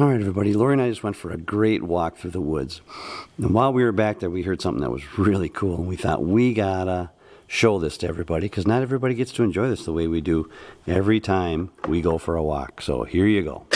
All right, everybody, Lori and I just went for a great walk through the woods. And while we were back there, we heard something that was really cool, and we thought we gotta show this to everybody, because not everybody gets to enjoy this the way we do every time we go for a walk. So here you go.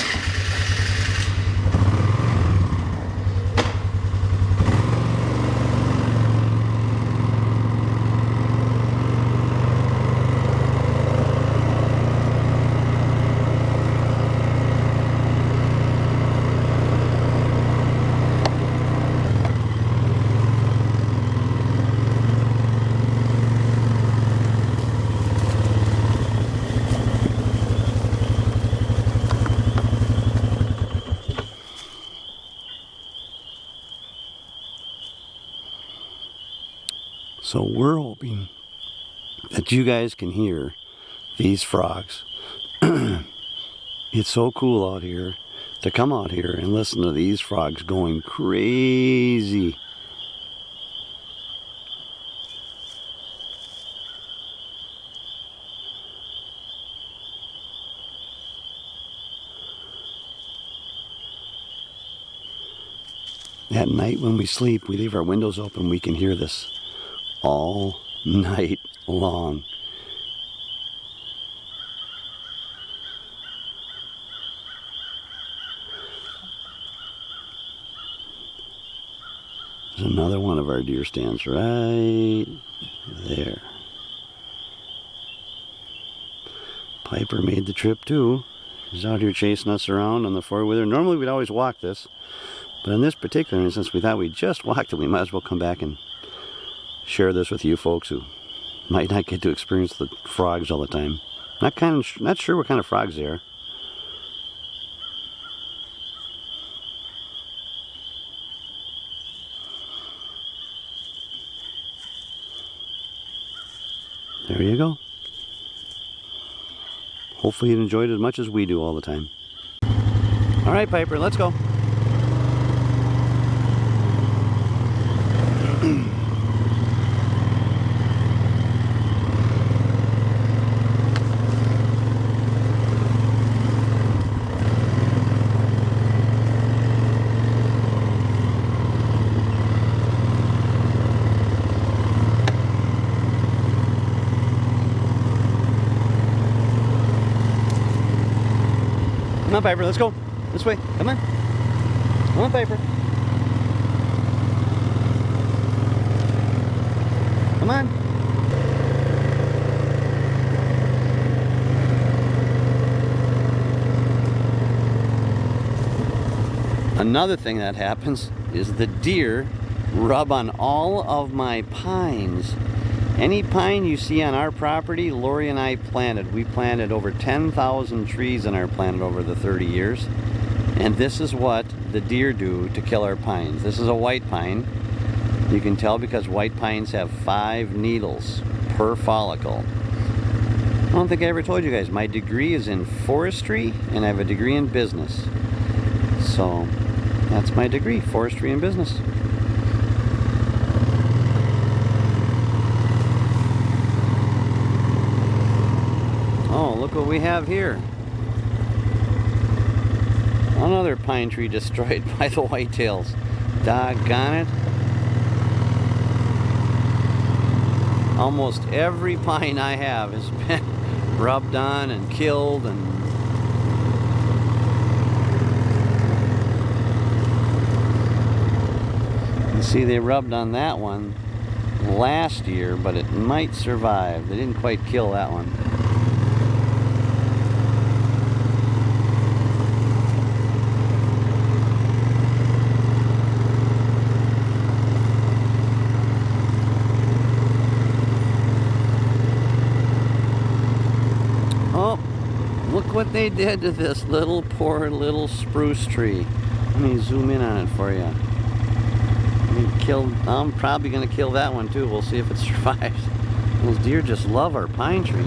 So we're hoping that you guys can hear these frogs. It's so cool out here to come out here and listen to these frogs going crazy. At night when we sleep, we leave our windows open, we can hear this all night long. There's another one of our deer stands right there. Piper made the trip too. He's out here chasing us around on the four-wheeler. Normally we'd always walk this, but in this particular instance we thought we just walked it. We might as well come back and share this with you folks who might not get to experience the frogs all the time. Not sure what kind of frogs they are. There you go. Hopefully you enjoyed it as much as we do all the time. All right, Piper, let's go. Come on, Piper, let's go. This way. Come on. Come on, Piper. Come on. Another thing that happens is the deer rub on all of my pines. Any pine you see on our property, Lori and I planted. We planted over 10,000 trees on our planet over the 30 years. And this is what the deer do to kill our pines. This is a white pine. You can tell because white pines have 5 needles per follicle. I don't think I ever told you guys, my degree is in forestry and I have a degree in business. So that's my degree, forestry and business. Oh, look what we have here. Another pine tree destroyed by the whitetails. Doggone it. Almost every pine I have has been rubbed on and killed, and you see they rubbed on that one last year, but it might survive. They didn't quite kill that one. Oh, look what they did to this poor little spruce tree. Let me zoom in on it for you. I'm probably going to kill that one too. We'll see if it survives. Those deer just love our pine trees.